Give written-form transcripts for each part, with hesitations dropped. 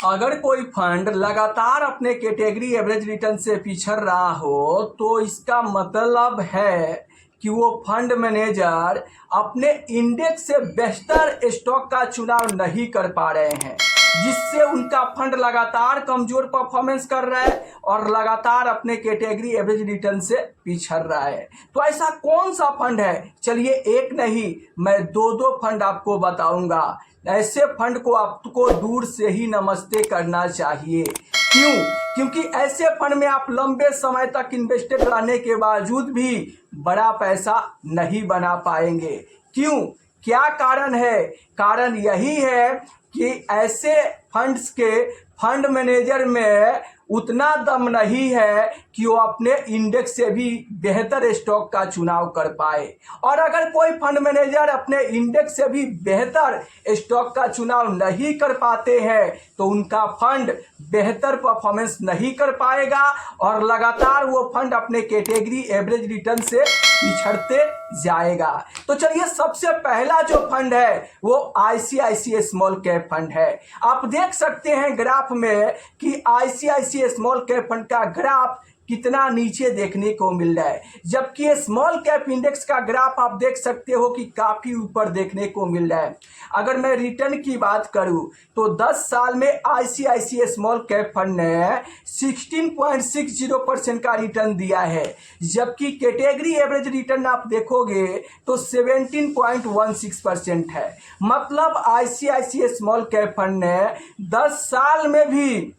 अगर कोई फंड लगातार अपने कैटेगरी एवरेज रिटर्न से पिछड़ रहा हो तो इसका मतलब है कि वो फंड मैनेजर अपने इंडेक्स से बेहतर स्टॉक का चुनाव नहीं कर पा रहे हैं, जिससे उनका फंड लगातार कमजोर परफॉर्मेंस कर रहा है और लगातार अपने कैटेगरी एवरेज रिटर्न से पिछड़ रहा है। तो ऐसा कौन सा फंड है? चलिए, एक नहीं मैं दो फंड आपको बताऊंगा। ऐसे फंड को आपको दूर से ही नमस्ते करना चाहिए। क्यों? क्योंकि ऐसे फंड में आप लंबे समय तक इन्वेस्टेड रहने के बावजूद भी बड़ा पैसा नहीं बना पाएंगे। क्यों? क्या कारण है? कारण यही है कि ऐसे फंड्स के फंड मैनेजर में उतना दम नहीं है कि वो अपने इंडेक्स से भी बेहतर स्टॉक का चुनाव कर पाए। और अगर कोई फंड मैनेजर अपने इंडेक्स से भी बेहतर स्टॉक का चुनाव नहीं कर पाते हैं तो उनका फंड बेहतर परफॉर्मेंस नहीं कर पाएगा और लगातार वो फंड अपने कैटेगरी एवरेज रिटर्न से पिछड़ते जाएगा। तो चलिए, सबसे पहला जो फंड है वो आईसीआईसीआई स्मॉल कैप फंड है। आप देख सकते हैं ग्राफ में कि आईसीआईसीआई स्मॉल कैप फंड का ग्राफ कितना नीचे देखने को मिल रहा है, जबकि स्मॉल कैप इंडेक्स का ग्राफ आप देख सकते हो कि काफी ऊपर देखने को मिल रहा है। अगर मैं रिटर्न की बात करूं तो 10 साल में आईसीआईसीआई स्मॉल कैप फंड ने 16.60% का रिटर्न दिया है, जबकि कैटेगरी एवरेज रिटर्न आप देखोगे तो 17.16% है। मतलब आईसीआईसीआई स्मॉल कैप फंड ने 10 साल में भी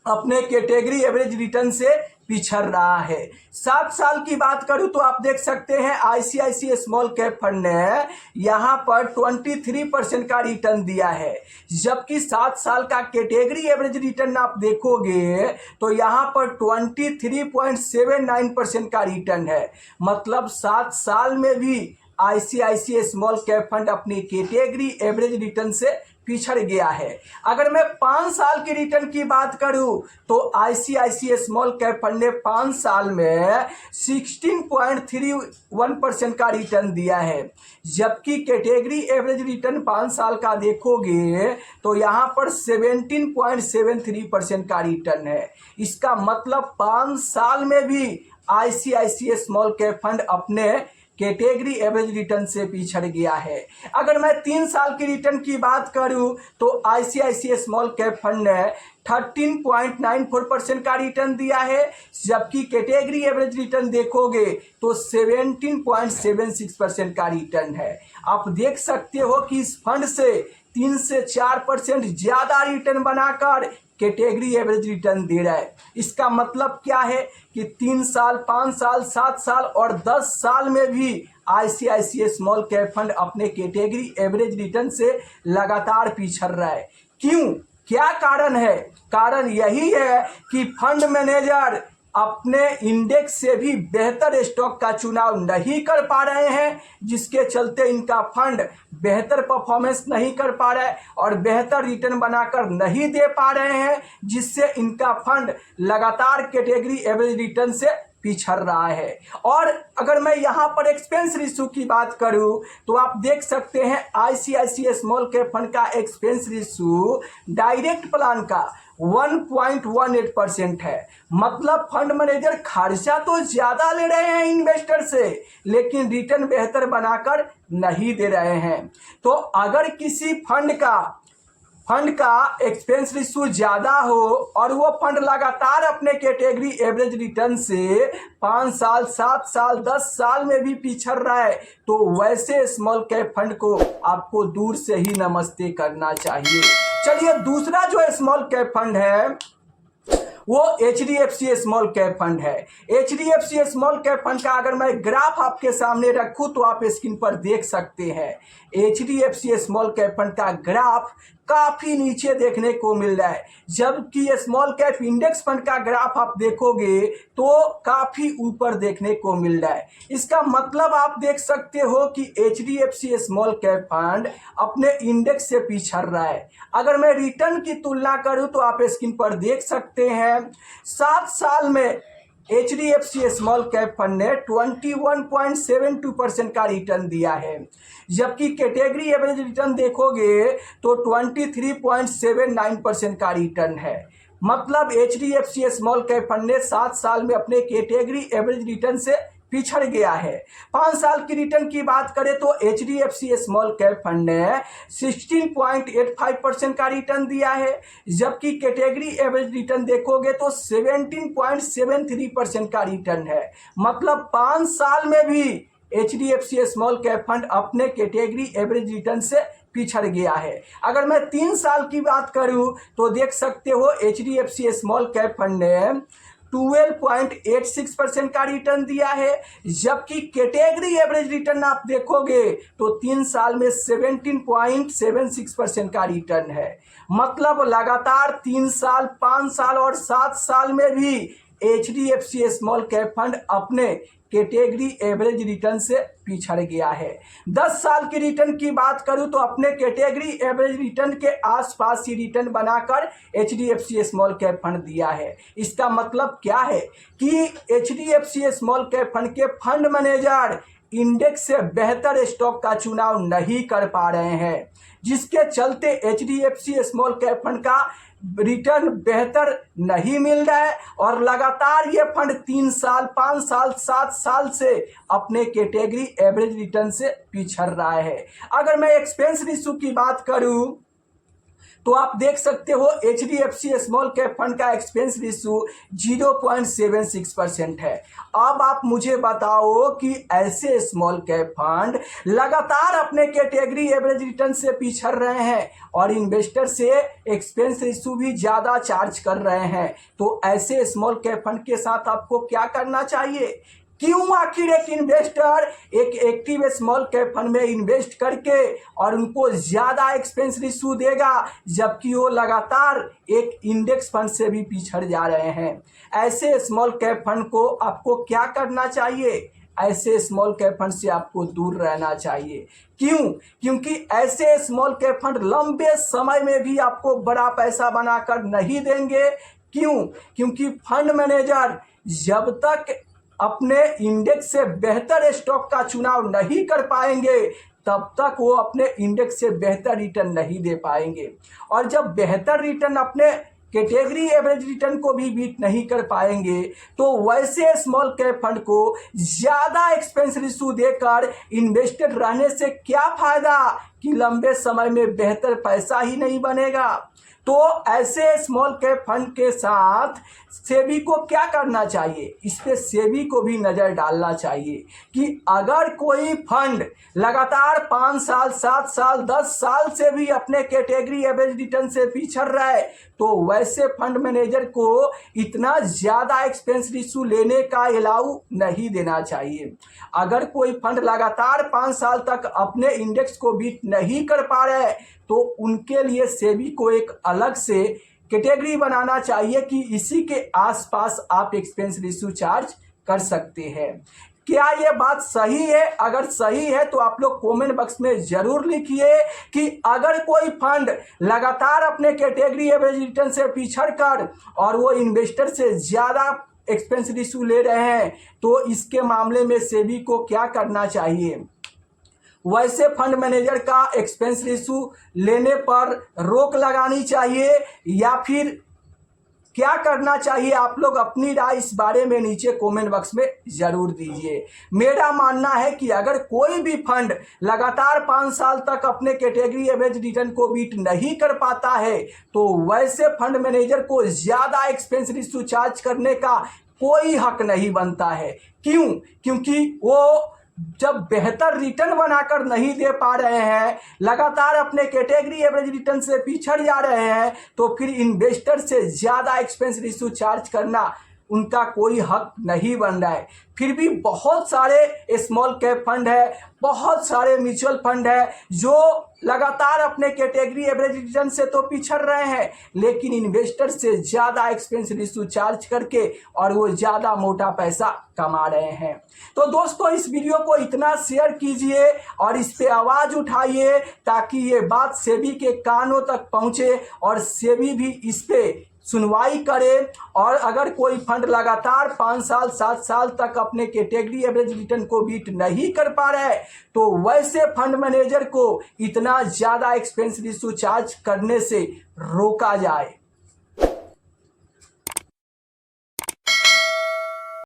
अपने कैटेगरी एवरेज रिटर्न से पिछड़ रहा है। 7 साल की बात करूं तो आप देख सकते हैं आईसीआईसीआई स्मॉल कैप फंड ने यहां पर 23% का रिटर्न दिया है, जबकि 7 साल का कैटेगरी एवरेज रिटर्न आप देखोगे तो यहां पर 23.79% का रिटर्न है। मतलब 7 साल में भी आईसीआईसीआई स्मॉल कैप फंड अपनी कैटेगरी एवरेज रिटर्न से पिछड़ गया है। अगर मैं 5 साल की रिटर्न की बात करूं तो आईसीआईसीआई स्मॉल कैप फंड ने 5 साल में 16.31% का रिटर्न दिया है, जबकि कैटेगरी एवरेज रिटर्न 5 साल का देखोगे तो यहां पर 17.73% का रिटर्न है। इसका मतलब 5 साल में भी आईसीआईसीआई स्मॉल कैप फंड अपने कैटेगरी एवरेज रिटर्न से पिछड़ गया है। अगर मैं 3 साल की रिटर्न की बात करूं तो आईसीआईसीआई स्मॉल कैप फंड ने 13.94% का रिटर्न दिया है, जबकि कैटेगरी एवरेज रिटर्न देखोगे तो 17.76% का रिटर्न है। आप देख सकते हो कि इस फंड से 3 से 4% ज्यादा रिटर्न बनाकर कैटेगरी एवरेज रिटर्न दे रहा है। इसका मतलब क्या है कि 3 साल, 5 साल, 7 साल और 10 साल में भी आईसीआईसीआई स्मॉल कैप फंड अपने कैटेगरी एवरेज रिटर्न से लगातार पिछड़ रहा है। क्यों? क्या कारण है? कारण यही है कि फंड मैनेजर अपने इंडेक्स से भी बेहतर स्टॉक का चुनाव नहीं कर पा रहे हैं, जिसके चलते इनका फंड बेहतर परफॉर्मेंस नहीं कर पा रहा है और बेहतर रिटर्न बनाकर नहीं दे पा रहे हैं, जिससे इनका फंड लगातार कैटेगरी एवरेज रिटर्न से पिछड़ रहा है। और अगर मैं यहां पर एक्सपेंस रेशियो की बात करूं तो आप देख सकते हैं आईसीआईसीआई स्मॉल कैप फंड का एक्सपेंस रेशियो डायरेक्ट प्लान का 1.18% है। मतलब फंड मैनेजर खर्चा तो ज्यादा ले रहे हैं इन्वेस्टर से, लेकिन रिटर्न बेहतर बनाकर नहीं दे रहे हैं। तो अगर किसी फंड का एक्सपेंस रेशियो ज्यादा हो और वो फंड लगातार अपने कैटेगरी एवरेज रिटर्न से 5 साल, 7 साल, 10 साल में भी पिछड़ रहा है तो वैसे स्मॉल कैप फंड को आपको दूर से ही नमस्ते करना चाहिए। चलिए, दूसरा जो स्मॉल कैप फंड है वो एचडीएफसी स्मॉल कैप फंड है। एचडीएफसी स्मॉल कैप फंड का अगर मैं ग्राफ आपके सामने रखूं तो आप स्क्रीन पर देख सकते हैं। एचडीएफसी स्मॉल कैप फंड का ग्राफ काफी नीचे देखने को मिल रहा है, जबकि स्मॉल कैप इंडेक्स फंड का ग्राफ आप देखोगे तो काफी ऊपर देखने को मिल रहा है। इसका मतलब आप देख सकते हो कि एचडीएफसी स्मॉल कैप फंड अपने इंडेक्स से पिछड़ रहा है। अगर मैं रिटर्न की तुलना करूं तो आप स्क्रीन पर देख सकते हैं 7 साल में HDFC स्मॉल कैप फंड ने 21.72% का रिटर्न दिया है, जबकि कैटेगरी एवरेज रिटर्न देखोगे तो 23.79% का रिटर्न है। मतलब HDFC स्मॉल कैप फंड ने 7 साल में अपने कैटेगरी एवरेज रिटर्न से पिछड़ गया है। 5 साल की रिटर्न की बात करें तो HDFC स्मॉल कैप फंड ने 16.85% का रिटर्न दिया है, जबकि कैटेगरी एवरेज रिटर्न देखोगे तो 17.73% का रिटर्न है। मतलब 5 साल में भी HDFC स्मॉल कैप फंड अपने कैटेगरी एवरेज रिटर्न से पिछड़ गया है। अगर मैं 3 साल की बात करूं तो देख सकते हो HDFC स्मॉल कैप फंड ने 12.86% का रिटर्न दिया है, जबकि कैटेगरी एवरेज रिटर्न आप देखोगे तो 3 साल में 17.76% का रिटर्न है। मतलब लगातार 3 साल, 5 साल और 7 साल में भी HDFC स्मॉल कैप फंड अपने कैटेगरी एवरेज रिटर्न से पिछड़ गया है। 10 साल की रिटर्न की बात करूं तो अपने कैटेगरी एवरेज रिटर्न के आसपास ही रिटर्न बनाकर HDFC स्मॉल कैप फंड दिया है। इसका मतलब क्या है कि HDFC स्मॉल कैप फंड के फंड मैनेजर इंडेक्स से बेहतर स्टॉक का चुनाव नहीं कर पा रहे हैं, जिसके चलते HDFC स्मॉल कैप फंड का रिटर्न बेहतर नहीं मिल रहा है और लगातार ये फंड 3 साल, 5 साल, 7 साल से अपने कैटेगरी एवरेज रिटर्न से पिछड़ रहा है। अगर मैं एक्सपेंस रेशियो की बात करूं तो आप देख सकते हो HDFC स्मॉल कैप फंड का एक्सपेंस रेशियो 0.76% है। अब आप मुझे बताओ कि ऐसे स्मॉल कैप फंड लगातार अपने कैटेगरी एवरेज रिटर्न से पिछड़ रहे हैं और इन्वेस्टर से एक्सपेंस रेशियो भी ज़्यादा चार्ज कर रहे हैं, तो ऐसे स्मॉल कैप फंड के साथ आपको क्या करना चाहिए? क्यों आखिर एक इन्वेस्टर एक एक्टिव स्मॉल कैप फंड में इन्वेस्ट करके और उनको ज़्यादा एक्सपेंस रेशियो देगा, जबकि वो लगातार एक इंडेक्स फंड से भी पिछड़ जा रहे हैं? ऐसे स्मॉल कैप फंड को आपको क्या करना चाहिए? ऐसे स्मॉल कैप फंड से आपको दूर रहना चाहिए। क्यों? क्योंकि ऐसे स्मॉल कैप फंड लंबे समय में भी आपको बड़ा पैसा बनाकर नहीं देंगे। क्यों? क्योंकि फंड मैनेजर जब तक अपने इंडेक्स से बेहतर स्टॉक का चुनाव नहीं कर पाएंगे तब तक वो अपने इंडेक्स से बेहतर रिटर्न नहीं दे पाएंगे, और जब बेहतर रिटर्न अपने कैटेगरी एवरेज रिटर्न को भी बीट नहीं कर पाएंगे तो वैसे स्मॉल कैप फंड को ज़्यादा एक्सपेंस रेशियो देकर इन्वेस्टेड रहने से क्या फ़ायदा कि लंबे समय में बेहतर पैसा ही नहीं बनेगा। तो ऐसे स्मॉल कैप फंड के साथ सेबी को क्या करना चाहिए? इस पे सेबी को भी नज़र डालना चाहिए कि अगर कोई फंड लगातार 5 साल, 7 साल, 10 साल से भी अपने कैटेगरी एवरेज रिटर्न से पिछड़ रहा है तो वैसे फंड मैनेजर को इतना ज़्यादा एक्सपेंस रेशियो लेने का अलाउ नहीं देना चाहिए। अगर कोई फंड लगातार 5 साल तक अपने इंडेक्स को बीट नहीं कर पा रहा है तो उनके लिए सेबी को एक अलग से कैटेगरी बनाना चाहिए कि इसी के आसपास आप एक्सपेंस रेशियो चार्ज कर सकते हैं। क्या ये बात सही है? अगर सही है तो आप लोग कमेंट बॉक्स में ज़रूर लिखिए कि अगर कोई फंड लगातार अपने कैटेगरी एवरेज रिटर्न से पिछड़ कर और वो इन्वेस्टर से ज़्यादा एक्सपेंस रेशियो ले रहे हैं तो इसके मामले में सेबी को क्या करना चाहिए? वैसे फंड मैनेजर का एक्सपेंस रेशियो लेने पर रोक लगानी चाहिए या फिर क्या करना चाहिए? आप लोग अपनी राय इस बारे में नीचे कमेंट बॉक्स में ज़रूर दीजिए। मेरा मानना है कि अगर कोई भी फंड लगातार 5 साल तक अपने कैटेगरी एवरेज रिटर्न को बीट नहीं कर पाता है तो वैसे फंड मैनेजर को ज़्यादा एक्सपेंस रेशियो चार्ज करने का कोई हक नहीं बनता है। क्यों? क्योंकि वो जब बेहतर रिटर्न बनाकर नहीं दे पा रहे हैं, लगातार अपने कैटेगरी एवरेज रिटर्न से पिछड़ जा रहे हैं, तो फिर इन्वेस्टर से ज़्यादा एक्सपेंस रेशियो चार्ज करना उनका कोई हक नहीं बन रहा है। फिर भी बहुत सारे स्मॉल कैप फंड है, बहुत सारे म्यूचुअल फंड है जो लगातार अपने कैटेगरी एवरेज रिटर्न से तो पिछड़ रहे हैं लेकिन इन्वेस्टर से ज़्यादा एक्सपेंस रेशियो चार्ज करके और वो ज़्यादा मोटा पैसा कमा रहे हैं। तो दोस्तों इस वीडियो को इतना शेयर कीजिए और इस पे आवाज़ उठाइए ताकि ये बात सेबी के कानों तक पहुँचे और सेबी भी इस पे सुनवाई करे, और अगर कोई फंड लगातार 5 साल 7 साल तक अपने कैटेगरी एवरेज रिटर्न को बीट नहीं कर पा रहा है तो वैसे फंड मैनेजर को इतना ज़्यादा एक्सपेंस रेशियो चार्ज करने से रोका जाए।